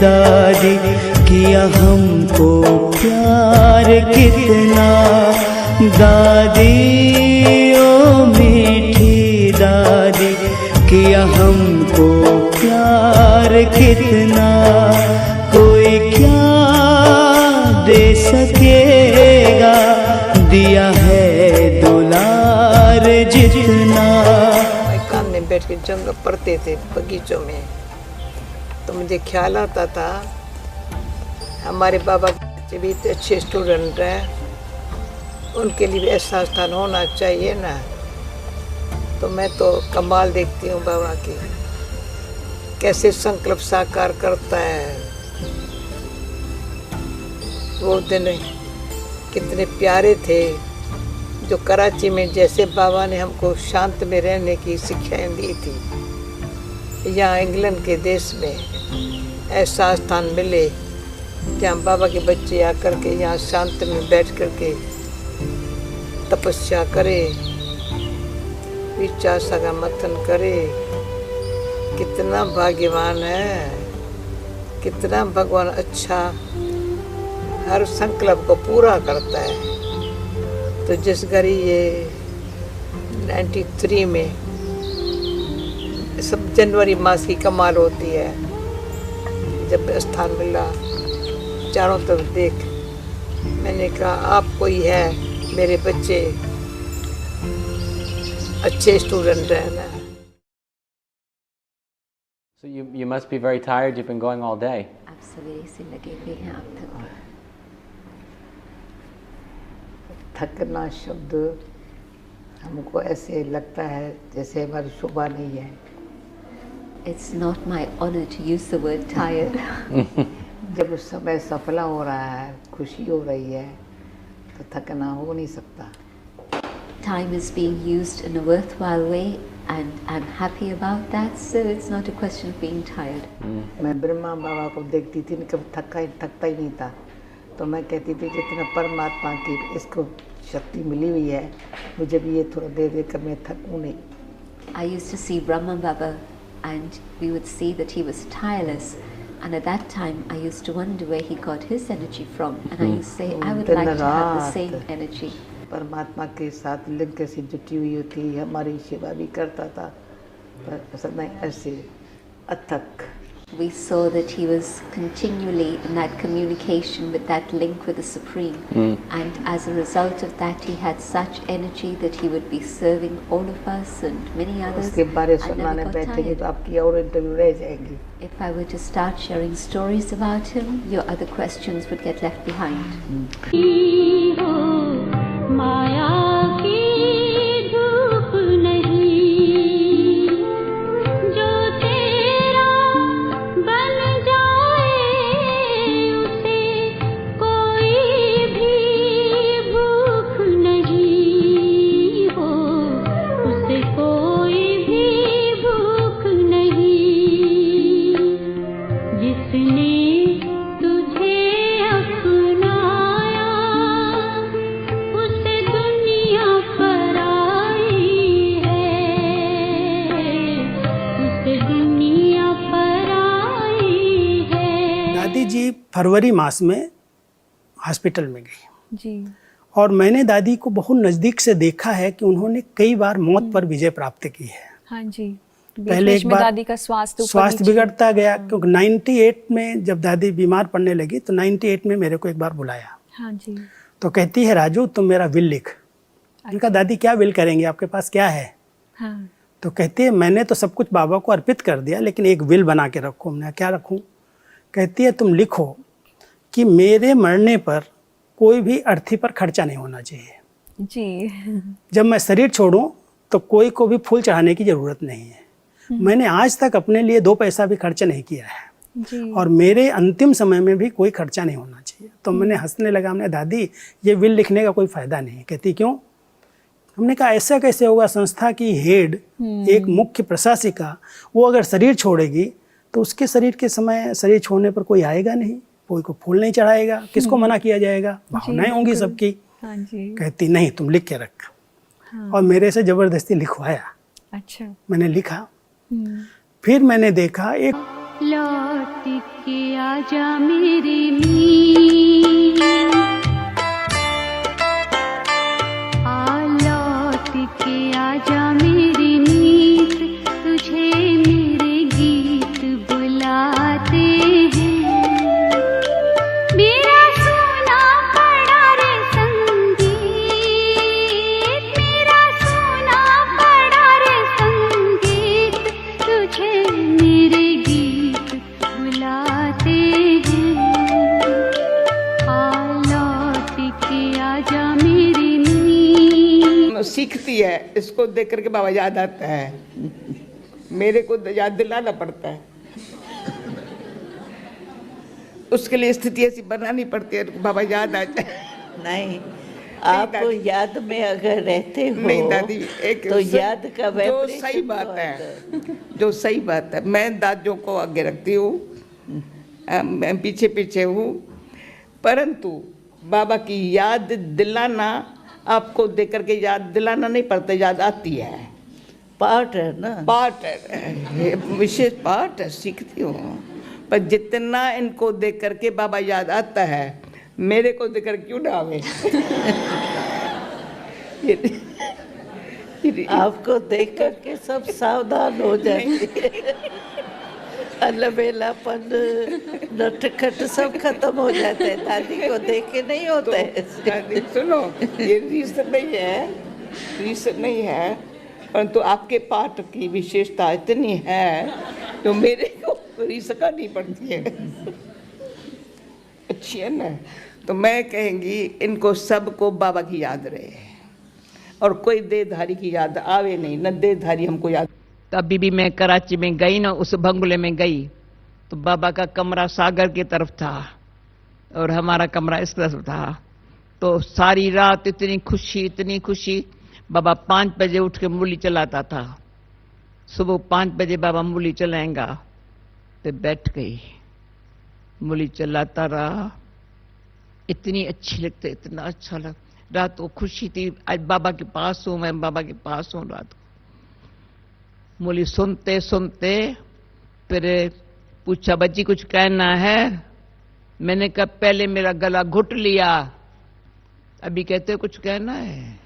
दादी किया हमको प्यार कितना, दादी ओ मीठी दादी किया हमको प्यार कितना, कोई क्या दे सकेगा दिया है दुलार जितना। कान में बैठ के जंग पढ़ते थे बगीचों में, तो मुझे ख्याल आता था हमारे बाबा के भी अच्छे स्टूडेंट हैं, उनके लिए भी ऐसा स्थान होना चाहिए ना। तो मैं तो कमाल देखती हूँ बाबा की, कैसे संकल्प साकार करता है। वो दिन कितने प्यारे थे जो कराची में जैसे बाबा ने हमको शांत में रहने की शिक्षाएं दी थी, यहाँ इंग्लैंड के देश में ऐसा स्थान मिले जहाँ बाबा के बच्चे आकर के यहाँ शांत में बैठ कर के तपस्या करे, विचार का मंथन करे। कितना भाग्यवान है, कितना भगवान अच्छा हर संकल्प को पूरा करता है। तो जिस घड़ी ये 93 में सब जनवरी मास की कमाल होती है, जब स्थान मिला चारों तरफ देख, मैंने कहा आप कोई है मेरे बच्चे अच्छे स्टूडेंट हैं ना। So you must be very tired. You've been going all day. आप सवेरे से लगे हुए हैं आप तक। थकना शब्द हमको ऐसे लगता है जैसे हमारी शोभा नहीं है। It's not my honor to use the word tired. जब उस समय सफला हो रहा है, खुशी हो रही है, तो थकना हो नहीं सकता। Time is being used in a worthwhile way and I'm happy about that, so it's not a question of being tired. मैं ब्रह्मा बाबा को देखती थी, कभी थकता ही नहीं था। तो मैं कहती थी जितना परमात्मा की इसको शक्ति मिली हुई है, मुझे भी ये थोड़ा देर देकर मैं थकूँ नहीं। I used to see Brahma Baba and we would see that he was tireless, and at that time I used to wonder where he got his energy from, and I used to say I would like to have the same energy. परमात्मा के साथ link कैसी जुटी हुई होती, हमारी सेवा भी करता था, पर सदा ऐसे अथक। We saw that he was continually in that communication with that link with the Supreme, and as a result of that he had such energy that he would be serving all of us and many others. उसके बारे and सुनाने never got बैठेंगे tired. तो आपकी और interview रह जाएगी। If I were to start sharing stories about him, your other questions would get left behind. माया की धूप नहीं, जो तेरा बन जाए उसे कोई भी भूख नहीं हो, उसे कोई भी भूख नहीं। जिसने तुझे अपनाया उसे दुनिया पर आई है, उसे दुनिया पर आई है। दादी जी फरवरी मास में हॉस्पिटल में गई जी। और मैंने दादी को बहुत नज़दीक से देखा है कि उन्होंने कई बार मौत पर विजय प्राप्त की है। हाँ जी। पहले एक बार दादी का स्वास्थ्य बिगड़ता गया, क्योंकि 98 में जब दादी बीमार पड़ने लगी तो 98 में मेरे को एक बार बुलाया। हाँ जी। तो कहती है राजू तुम मेरा विल लिख। मैंने कहा दादी क्या विल करेंगे, आपके पास क्या है? हाँ। तो कहती है मैंने तो सब कुछ बाबा को अर्पित कर दिया, लेकिन एक विल बना के रखो। हमने क्या रखूं? कहती है तुम लिखो कि मेरे मरने पर कोई भी अर्थी पर खर्चा नहीं होना चाहिए। जी। जब मैं शरीर छोड़ूं तो कोई को भी फूल चढ़ाने की ज़रूरत नहीं है। मैंने आज तक अपने लिए 2 पैसा भी खर्चा नहीं किया है जी। और मेरे अंतिम समय में भी कोई खर्चा नहीं होना चाहिए। तो मैंने हंसने लगा, हमने दादी ये विल लिखने का कोई फ़ायदा नहीं। कहती क्यों? हमने कहा ऐसा कैसे होगा, संस्था की हेड एक मुख्य प्रशासिका वो अगर शरीर छोड़ेगी तो उसके शरीर के समय शरीर छोड़ने पर कोई आएगा नहीं, कोई को फूल नहीं चढ़ाएगा, किसको मना किया जाएगा, भावनाएं होंगी सबकी। हाँ जी। कहती नहीं तुम लिख के रख। हाँ। और मेरे से ज़बरदस्ती लिखवाया। अच्छा। मैंने लिखा, फिर मैंने देखा एक लौट के आजा मेरे मीत, आ लौट के आजा मेरे मीत, तुझे मेरे गीत बुलाते हैं। मेरा सोना पड़ा रे संगीत, मेरा सोना पड़ा रे संगीत, तुझे मेरे गीत बुलाते हैं। आ लौट के आजा मेरे नींद। सीखती है, इसको देख करके बाबा याद आता है, मेरे को याद दिलाना पड़ता है, उसके लिए स्थिति ऐसी बनानी पड़ती है बाबा याद आ जाए। नहीं, आप याद में अगर रहते हो नहीं दादी, एक तो याद का जो vibration सही तो बात आता है, जो सही बात है, मैं दादियों को आगे रखती हूँ, मैं पीछे पीछे हूँ, परंतु बाबा की याद दिलाना, आपको देख करके याद दिलाना नहीं पड़ता, याद आती है, पार्ट है ना। पार्ट है, ये विशेष पार्ट है, सीखती हूँ। पर जितना इनको देख करके बाबा याद आता है, मेरे को देख कर क्यों ना आवे। आपको देख करके सब सावधान हो जाते हैं, अलबेलापन, नटखट सब खत्म हो जाते हैं। दादी को देख के नहीं होता है। दादी सुनो, ये रीजन नहीं है, रीजन नहीं है, परंतु आपके पाठ की विशेषता इतनी है तो मेरे को रीस करनी पड़ती है। अच्छी है ना। तो मैं कहेंगी इनको सबको बाबा की याद रहे, और कोई देहधारी की याद आवे नहीं, न देहधारी हमको याद। अभी भी मैं कराची में गई ना, उस बंगले में गई तो बाबा का कमरा सागर की तरफ था और हमारा कमरा इस तरफ था। तो सारी रात इतनी खुशी, बाबा 5 बजे उठ के मूली चलाता था। सुबह 5 बजे बाबा मूली चलाएंगा, तो बैठ गई, मूली चलाता रहा। इतनी अच्छी लगती, इतना अच्छा लग, रात को खुशी थी, आज बाबा के पास हूँ, मैं बाबा के पास हूँ। रात को मूली सुनते सुनते फिर पूछा, बच्ची कुछ कहना है? मैंने कहा पहले मेरा गला घुट लिया, अभी कहते कुछ कहना है?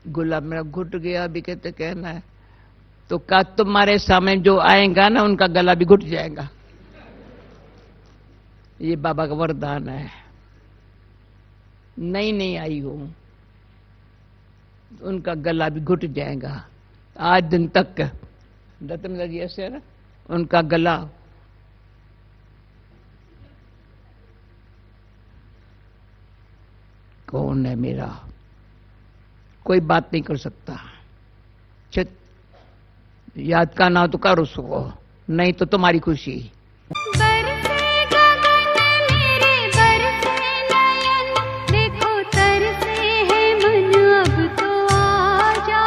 गला मेरा घुट गया, अभी कहते कहना है। तो कहा तुम्हारे सामने जो आएगा ना, उनका गला भी घुट जाएगा। ये बाबा का वरदान है। नहीं आई हूं, उनका गला भी घुट जाएगा। आज दिन तक रत्न लगी ऐसे है ना, उनका गला कौन है मेरा, कोई बात नहीं कर सकता। याद का ना तो कर उसको, नहीं तो तुम्हारी खुशी। बरसे गगन मेरे बरसे नयन, देखो तरसे है मन अब तो आजा।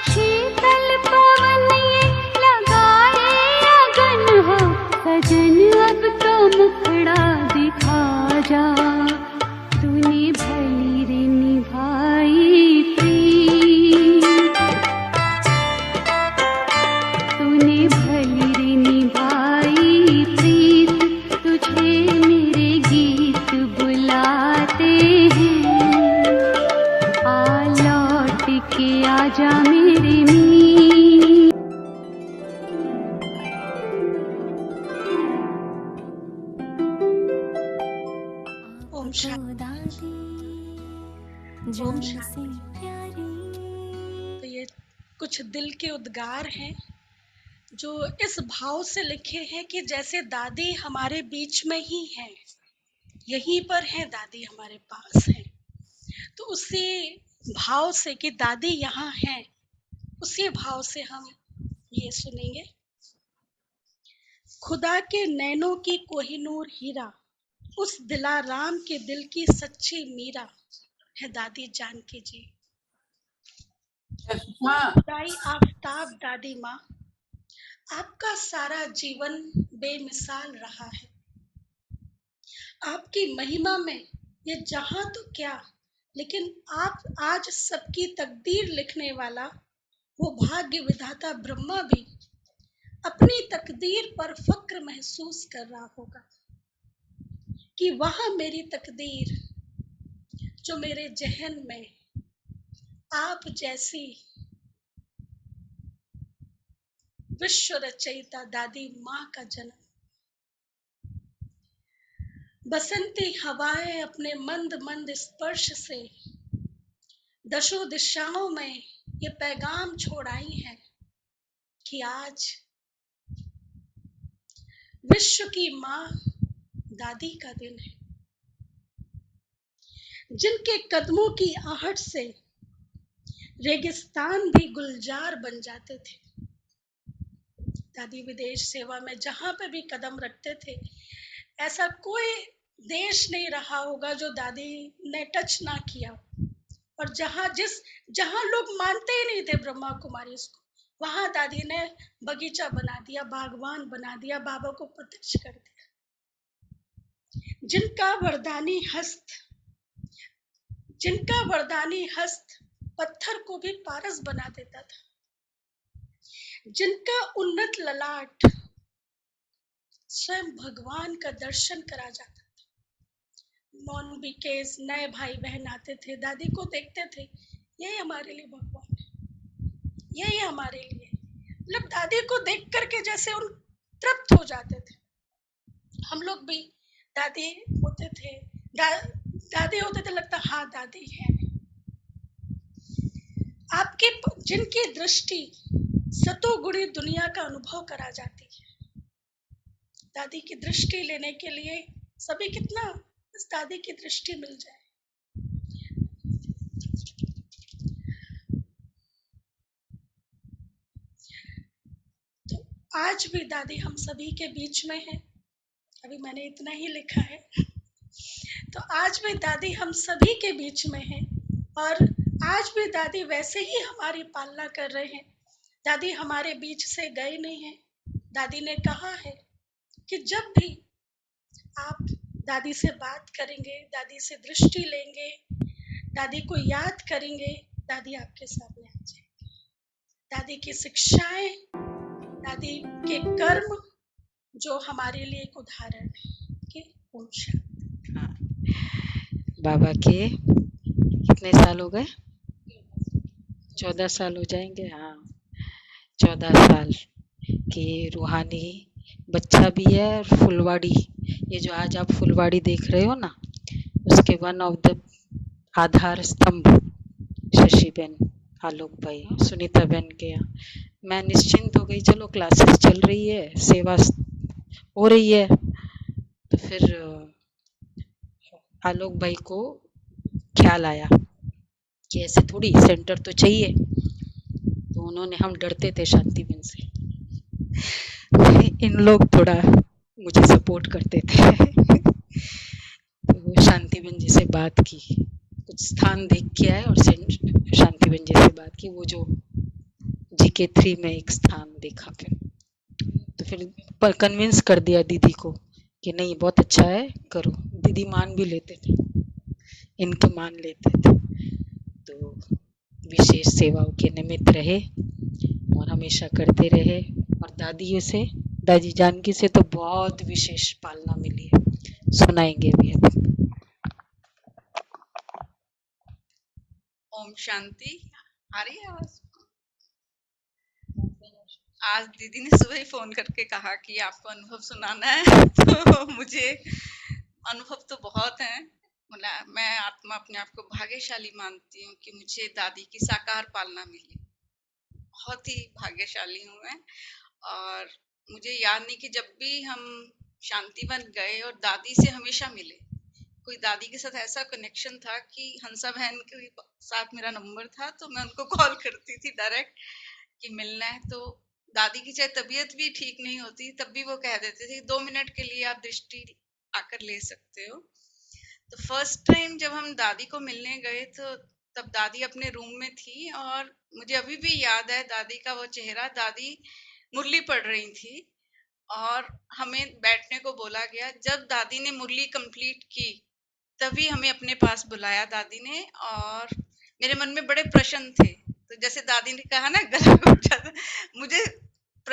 शीतल पवन ये लगाए अगन हो, सजन अब तो मुखड़ा दिखा जा। तूने भली रे निभाई प्रीत, तूने भली रे निभाई प्रीत, तुझे मेरे गीत बुलाते हैं। आ लौट के आजा मेरे मीत। ओम शांति। ओम शांति। तो ये कुछ दिल के उद्गार हैं जो इस भाव से लिखे हैं कि जैसे दादी हमारे बीच में ही है, यहीं पर है दादी, हमारे पास है। तो उसी भाव से कि दादी यहाँ है, उसी भाव से हम ये सुनेंगे। खुदा के नैनों की कोहिनूर हीरा, उस दिलाराम के दिल की सच्ची मीरा है दादी जानकी जी। खुदाई आफताब दादी माँ, आपका सारा जीवन बेमिसाल रहा है। आपकी महिमा में ये जहां तो क्या, लेकिन आप आज सबकी तकदीर लिखने वाला वो भाग्य विधाता ब्रह्मा भी अपनी तकदीर पर फक्र महसूस कर रहा होगा कि वह मेरी तकदीर जो मेरे जहन में आप जैसी विश्व रचयिता दादी माँ का जन्म, बसंती हवाएं अपने मंद मंद स्पर्श से दशों दिशाओं में ये पैगाम छोड़ आई हैं कि आज विश्व की माँ दादी का दिन है, जिनके कदमों की आहट से रेगिस्तान भी गुलजार बन जाते थे। दादी विदेश सेवा में जहां पे भी कदम रखते थे, ऐसा कोई देश नहीं रहा होगा जो दादी ने टच ना किया। और जहां लोग मानते ही नहीं थे ब्रह्मा कुमारी को, वहां दादी ने बगीचा बना दिया, बागवान बना दिया, बाबा को प्रत्यक्ष कर दिया। जिनका वरदानी हस्त पत्थर को भी पारस बना देता था, जिनका उन्नत ललाट स्वयं भगवान का दर्शन करा जाता था। नॉन बीकेस नए भाई बहन आते थे, दादी को देखते थे, यही हमारे लिए भगवान है, यही हमारे लिए, मतलब दादी को देख करके जैसे उन तृप्त हो जाते थे। हम लोग भी दादी होते थे, दादी होते थे, लगता हाँ दादी है। आपकी जिनकी दृष्टि सतोगुणी दुनिया का अनुभव करा जाती है, दादी की दृष्टि लेने के लिए सभी कितना बस दादी की दृष्टि मिल जाए। तो आज भी दादी हम सभी के बीच में है। अभी मैंने इतना ही लिखा है। तो आज भी दादी हम सभी के बीच में है, और आज भी दादी वैसे ही हमारी पालना कर रहे हैं। दादी हमारे बीच से गए नहीं हैं। दादी ने कहा है कि जब भी आप दादी से बात करेंगे, दादी से दृष्टि लेंगे, दादी को याद करेंगे, दादी आपके सामने आ जाएगी। दादी की शिक्षाएं, दादी के कर्म जो हमारे लिए एक उदाहरण है कि ओम शांति। हाँ, बाबा के कितने साल हो गए? 14 साल हो जाएंगे। हाँ, 14 साल के रूहानी बच्चा भी है। और फुलवाड़ी, ये जो आज आप फुलवाड़ी देख रहे हो ना, उसके वन ऑफ द आधार स्तंभ शशि बहन, आलोक भाई, सुनीता बहन के यहाँ। मैं निश्चिंत हो गई, चलो क्लासेस चल रही है, सेवा हो रही है। तो फिर आलोक भाई को ख्याल आया कि ऐसे थोड़ी सेंटर तो चाहिए। तो उन्होंने, हम डरते थे शांति बहन से, इन लोग थोड़ा मुझे सपोर्ट करते थे। तो शांति बहन जी से बात की, कुछ स्थान देख के आए और शांति बहन जी से बात की। वो जो GK 3 में एक स्थान देखा, फिर पर कन्विंस कर दिया दीदी को कि नहीं बहुत अच्छा है, करो। दीदी मान भी लेते थे, इनके मान लेते थे। तो विशेष सेवाओं के निमित्त रहे और हमेशा करते रहे। और दादी जानकी से तो बहुत विशेष पालना मिली है, सुनाएंगे भी अभी। ओम शांति। आ रही है आवाज? आज दीदी ने सुबह ही फोन करके कहा कि आपको अनुभव सुनाना है। तो मुझे अनुभव तो बहुत है। मैं आत्मा अपने आप को भाग्यशाली मानती हूँ कि मुझे दादी की साकार पालना मिली। बहुत ही भाग्यशाली हूँ मैं। और मुझे याद नहीं कि जब भी हम शांतिवन गए और दादी से हमेशा मिले, कोई दादी के साथ ऐसा कनेक्शन था कि हंसा बहन के साथ मेरा नंबर था, तो मैं उनको कॉल करती थी डायरेक्ट कि मिलना है। तो दादी की चाहे तबीयत भी ठीक नहीं होती, तब भी वो कह देते थे 2 मिनट के लिए आप दृष्टि आकर ले सकते हो। तो फर्स्ट टाइम जब हम दादी को मिलने गए, तो तब दादी अपने रूम में थी और मुझे अभी भी याद है दादी का वो चेहरा। दादी मुरली पढ़ रही थी और हमें बैठने को बोला गया। जब दादी ने मुरली कंप्लीट की, तभी हमें अपने पास बुलाया दादी ने, और मेरे मन में बड़े प्रश्न थे। तो जैसे दादी ने कहा ना, गला घुट जाता, मुझे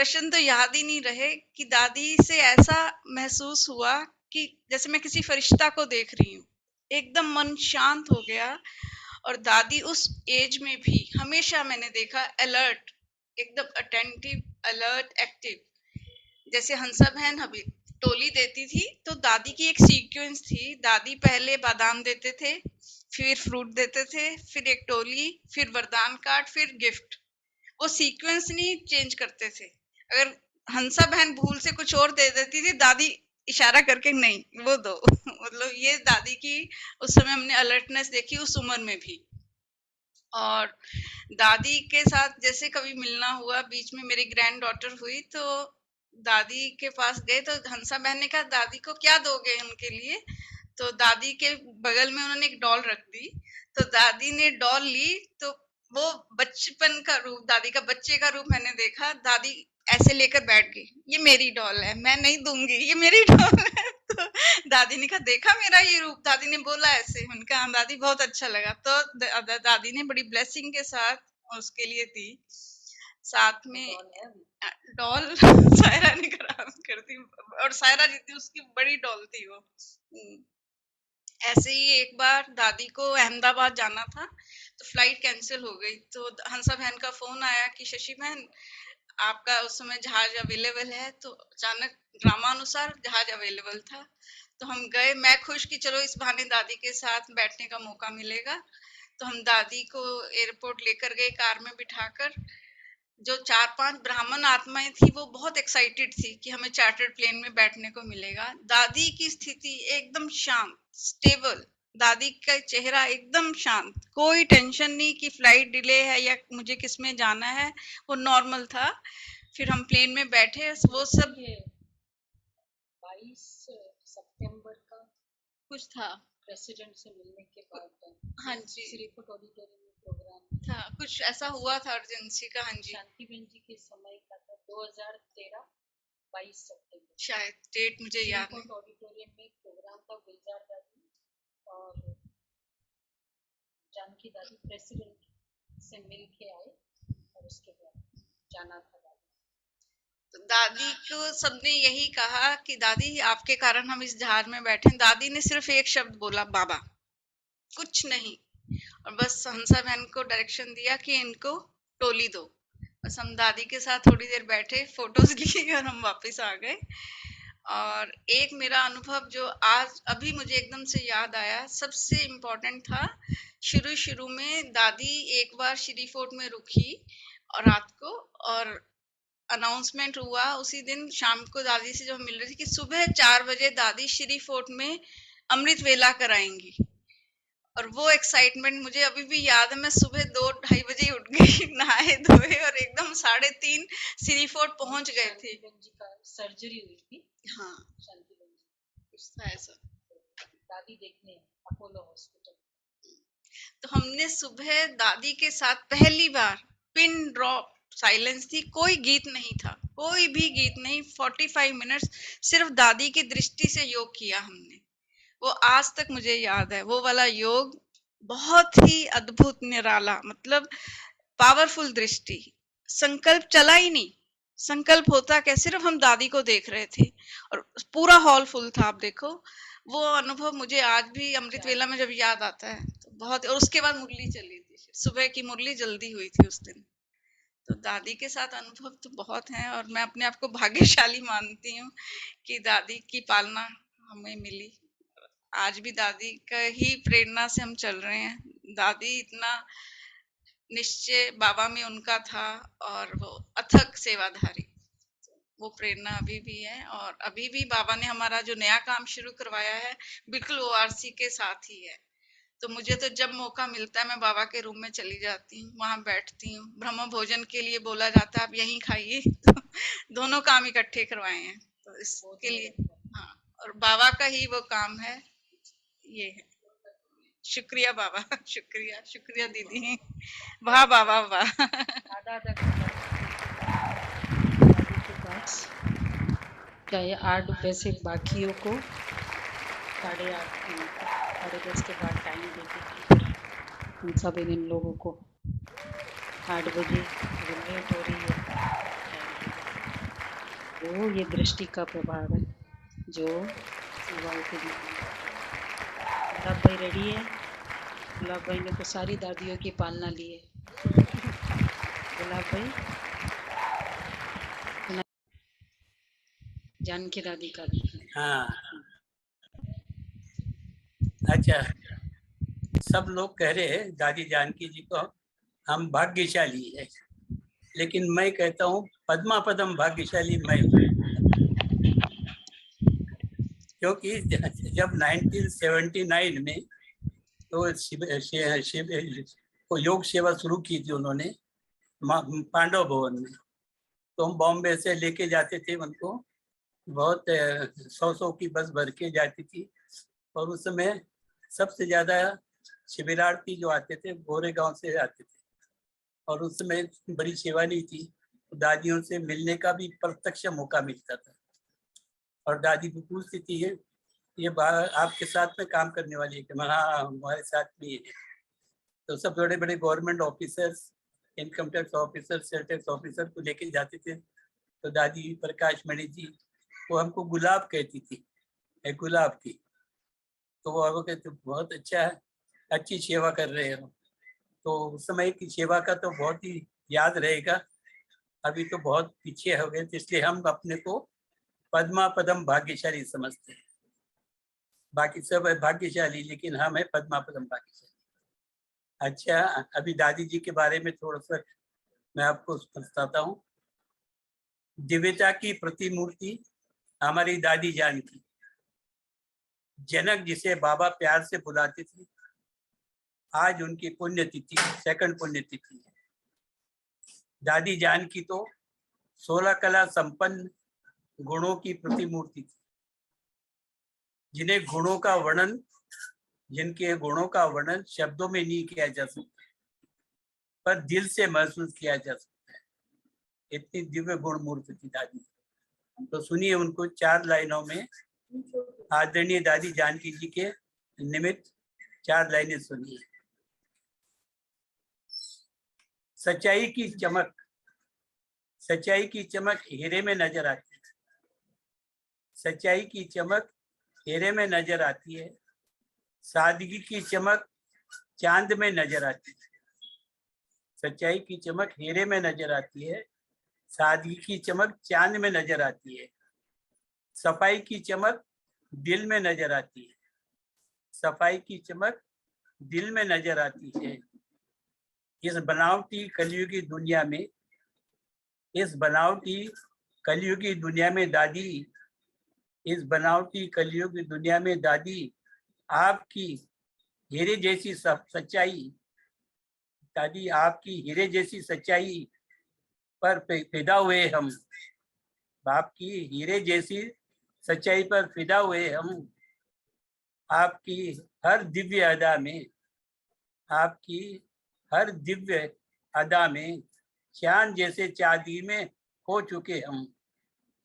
प्रश्न तो याद ही नहीं रहे कि दादी से ऐसा महसूस हुआ कि जैसे मैं किसी फरिश्ता को देख रही हूँ। एकदम मन शांत हो गया। और दादी उस एज में भी हमेशा मैंने देखा अलर्ट, एकदम अटेंटिव, अलर्ट, एक्टिव। जैसे हंसा बहन अभी टोली देती थी तो दादी की एक सीक्वेंस थी। दादी पहले बादाम देते थे, फिर फ्रूट देते थे, फिर एक टोली, फिर वरदान कार्ड, फिर गिफ्ट। वो सीक्वेंस नहीं चेंज करते थे। अगर हंसा बहन भूल से कुछ और दे देती थी, दादी इशारा करके नहीं वो दो। मतलब ये दादी की उस समय हमने अलर्टनेस देखी उस उम्र में भी। और दादी के साथ जैसे कभी मिलना हुआ, बीच में मेरी ग्रैंड डॉटर हुई तो दादी के पास गए तो हंसा बहन ने कहा दादी को क्या दोगे उनके लिए। तो दादी के बगल में उन्होंने एक डॉल रख दी। तो दादी ने डॉल ली तो वो बचपन का रूप, दादी का बच्चे का रूप मैंने देखा। दादी ऐसे लेकर बैठ गई, ये मेरी डॉल है, मैं नहीं दूंगी, ये मेरी डॉल है। तो दादी ने कहा देखा मेरा ये रूप, दादी ने बोला ऐसे। उनका हाँ दादी बहुत अच्छा लगा। तो दादी ने बड़ी ब्लेसिंग के साथ उसके लिए दी। साथ में डॉल सायरा ने खराब कर दी, और सायरा जितनी उसकी बड़ी डॉल थी वो। ऐसे ही एक बार दादी को अहमदाबाद जाना था तो फ्लाइट कैंसिल हो गई। तो हंसा बहन का फोन आया कि शशि बहन आपका उस समय जहाज अवेलेबल है। तो अचानक ड्रामानुसार जहाज अवेलेबल था तो हम गए। मैं खुश कि चलो इस बहाने दादी के साथ बैठने का मौका मिलेगा। तो हम दादी को एयरपोर्ट लेकर गए कार में बिठाकर। जो 4-5 ब्राह्मण आत्माएं थी वो बहुत एक्साइटेड थी कि हमें चार्टर्ड प्लेन में बैठने को मिलेगा। दादी की स्थिति एकदम शांत, स्टेबल। दादी का चेहरा एकदम शांत, कोई टेंशन नहीं कि फ्लाइट डिले है या मुझे किस में जाना है, वो नॉर्मल था। फिर हम प्लेन में बैठे, वो सब 22 सितंबर का कुछ था प्रेसिडेंट से मिलने के बाद। हाँ जी, श्रीफुट ऑडिटोरियम में प्रोग्राम था, कुछ ऐसा हुआ था अर्जेंसी का। हाँ जी, शांति बहन जी के समय का था 2013 22 सितंबर शायद डेट मुझे याद नहीं। श्रीफुट ऑडिटोरियम में प्रोग्राम था। गुलजार दादी और जानकी दादी प्रेसिडेंट से मिल के आए और उसके बाद जाना था। तो दादी को सबने यही कहा कि दादी आपके कारण हम इस जहाज में बैठे। दादी ने सिर्फ एक शब्द बोला, बाबा, कुछ नहीं। और बस हंसा बहन को डायरेक्शन दिया कि इनको टोली दो। बस हम दादी के साथ थोड़ी देर बैठे, फोटोज ली और हम वापस आ गए। और एक मेरा अनुभव जो आज अभी मुझे एकदम से याद आया, सबसे इम्पोर्टेंट था। शुरू में दादी एक बार श्री फोर्ट में रुकी और रात को, और अनाउंसमेंट हुआ उसी दिन शाम को दादी से जो मिल रही थी कि सुबह 4 बजे दादी श्री फोर्ट में अमृत वेला कराएंगी। और वो एक्साइटमेंट मुझे अभी भी याद है। मैं सुबह 2-2:30 बजे उठ गई, नहाए धोए और एकदम 3:30 श्री फोर्ट पहुंच गए थे। सर्जरी हुई थी। हाँ, शांति बहन जी कुछ था ऐसा। दादी देखने अपोलो हॉस्पिटल। तो हमने सुबह दादी के साथ पहली बार पिन ड्रॉप साइलेंस थी, कोई गीत नहीं था, कोई भी गीत नहीं। 45 मिनट्स सिर्फ दादी की दृष्टि से योग किया हमने। वो आज तक मुझे याद है, वो वाला योग बहुत ही अद्भुत, निराला, मतलब पावरफुल दृष्टि। संकल्प चला ही नहीं, संकल्प होता क्या, सिर्फ हम दादी को देख रहे थे और पूरा हॉल फुल था। आप देखो, वो अनुभव मुझे आज भी अमृत वेला में जब याद आता है तो बहुत। और उसके बाद मुरली चली थी, सुबह की मुरली जल्दी हुई थी उस दिन। तो दादी के साथ अनुभव तो बहुत हैं और मैं अपने आप को भाग्यशाली मानती हूँ कि दादी की पालना हमें मिली। आज भी दादी का ही प्रेरणा से हम चल रहे हैं। दादी इतना निश्चय बाबा में उनका था और वो अथक सेवाधारी, वो प्रेरणा अभी भी है। और अभी भी बाबा ने हमारा जो नया काम शुरू करवाया है बिल्कुल ORC के साथ ही है। तो मुझे तो जब मौका मिलता है मैं बाबा के रूम में चली जाती हूँ, वहां बैठती हूँ। ब्रह्म भोजन के लिए बोला जाता है आप यहीं खाइए, तो दोनों काम इकट्ठे करवाए हैं तो इसके लिए। हाँ, और बाबा का ही वो काम है, ये है। शुक्रिया बाबा, शुक्रिया, शुक्रिया दीदी, वाह बाबा वाह। चाहे 8 रुपये से बाकियों को 8:30 10:30 के बाद टाइम देती थी। उन सब इन लोगों को 8 बजे लेट हो रही है। तो ये दृष्टि का प्रभाव है जो युवाओं के लिए। गुलाब भाई रेडी है? गुलाब भाई ने तो सारी दादियों की पालना ली है। गुलाब भाई, जानकी दादी का भी। हाँ, अच्छा, सब लोग कह रहे हैं दादी जानकी जी को हम भाग्यशाली है, लेकिन मैं कहता हूँ पद्मा पदम भाग्यशाली मैं हूँ, क्योंकि जब 1979 में तो योग सेवा शुरू की थी उन्होंने पांडव भवन में, तो हम बॉम्बे से लेके जाते थे उनको, बहुत 100 की बस भर के जाती थी, और उस समय सबसे ज़्यादा शिविरार्थी जो आते थे गोरेगांव से आते थे, और उस समय बड़ी सेवा नहीं थी, तो दादियों से मिलने का भी प्रत्यक्ष मौका मिलता था, और दादी भी पूछती थी ये आपके साथ में काम करने वाली है कि हाँ हमारे साथ में है। तो सब बड़े बड़े government officers, income tax officer, sale tax officer को लेके जाते थे, तो दादी प्रकाश मणि जी वो हमको गुलाब कहती थी, गुलाब की, तो वो हमको कहते बहुत अच्छा है, अच्छी सेवा कर रहे हो। तो उस समय की सेवा का तो बहुत ही याद रहेगा, अभी तो बहुत पीछे हो गए, इसलिए हम अपने को पद्मा पदम भाग्यशाली समझते हैं। बाकी सब है भाग्यशाली, लेकिन हम है पद्मा पदम भाग्यशाली। अच्छा, अभी दादी जी के बारे में थोड़ा सा मैं आपको बताता हूँ। दिव्यता की प्रतिमूर्ति हमारी दादी जानकी, जनक जिसे बाबा प्यार से बुलाते थे, आज उनकी पुण्यतिथि, सेकंड पुण्यतिथि है। दादी जानकी तो 16 कला संपन्न गुणों की प्रतिमूर्ति थी, जिनके गुणों का वर्णन शब्दों में नहीं किया जा सकता, पर दिल से महसूस किया जा सकता है। इतनी दिव्य गुण मूर्ति थी दादी। तो सुनिए उनको 4 लाइनों में, आदरणीय दादी जानकी जी के निमित्त 4 लाइनें सुनिए। सच्चाई की चमक हीरे में नजर आती है। सच्चाई की चमक हीरे में नजर आती है, सादगी की चमक चांद में नजर आती है। सच्चाई की चमक हीरे में नजर आती है, सादगी की चमक चांद में नजर आती है। सफाई की चमक दिल में नजर आती है। सफाई की चमक दिल में नजर आती है। इस बनावटी कलयुगी दुनिया में दादी आपकी हीरे जैसी सच्चाई पर फिदा हुए हम। आपकी हीरे जैसी सच्चाई पर फिदा हुए हम। आपकी हर दिव्य अदा में चांद जैसे चांदगी में खो चुके हम।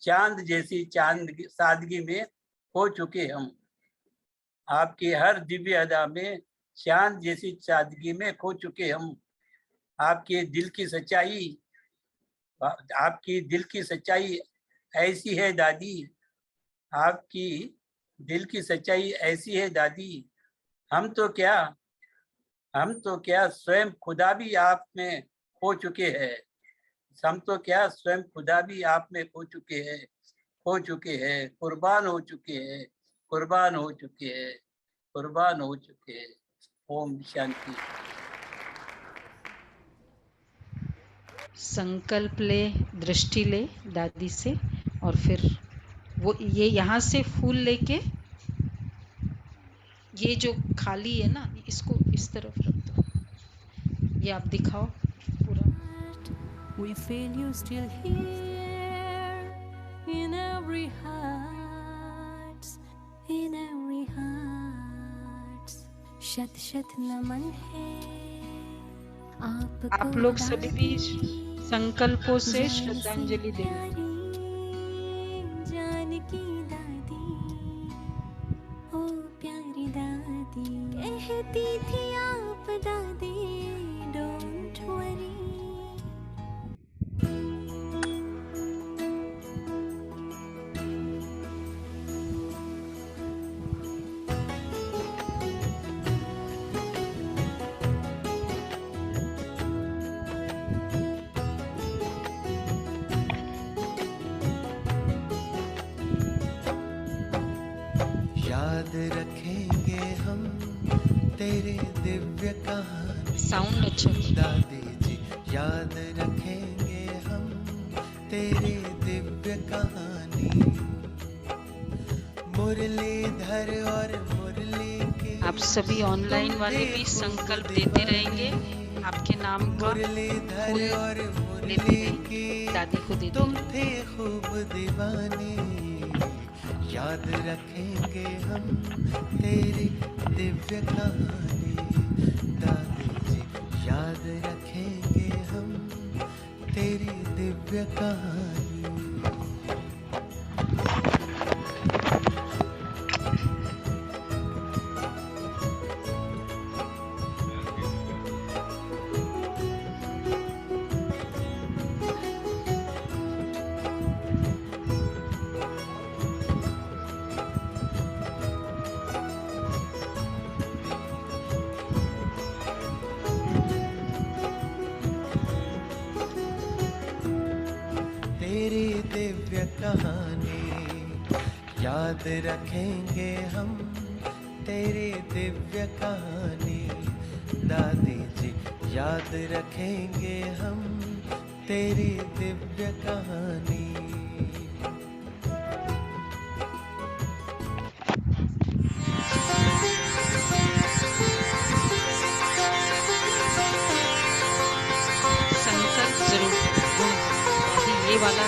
चांद जैसी सादगी में खो चुके हम। आपकी हर दिव्य अदा में चांद जैसी सादगी में खो चुके हम। आपके दिल की सच्चाई ऐसी है दादी। आपकी दिल की सच्चाई ऐसी है दादी। हम तो क्या स्वयं खुदा भी आप में खो चुके हैं। हम तो क्या स्वयं खुदा भी आप में खो चुके हैं। कुर्बान हो चुके हैं। ओम शांति। संकल्प ले, दृष्टि ले दादी से, और फिर वो ये यहाँ से फूल लेके, ये जो खाली है ना, इसको इस तरफ रख दो। ये आप दिखाओ पूरा। We feel you still here in every heart, शत शत नमन है आपको। आप लोग सभी भी संकल्पों से श्रद्धांजलि दें। जानकी दादी, ओ प्यारी दादी, कहती थी आप दादी डोंट वरी। रखेंगे हम तेरे दिव्य कहानी। साउंड अच्छा है। दादी जी याद रखेंगे हम तेरे दिव्य कहानी। मुरलीधर और मुरली के आप सभी ऑनलाइन वाले भी संकल्प देते रहेंगे, आपके नाम का फूल लेते रहेंगे, दादी को देते तुम थे खूब दीवाने। याद रखेंगे हम तेरी दिव्य कहानी। दादी जी याद रखेंगे हम तेरी दिव्य कहानी। तेरी दिव्य कहानी याद रखेंगे हम तेरी दिव्य कहानी। दादी जी याद रखेंगे हम तेरी दिव्य कहानी। संकल्प जरूर ये वाला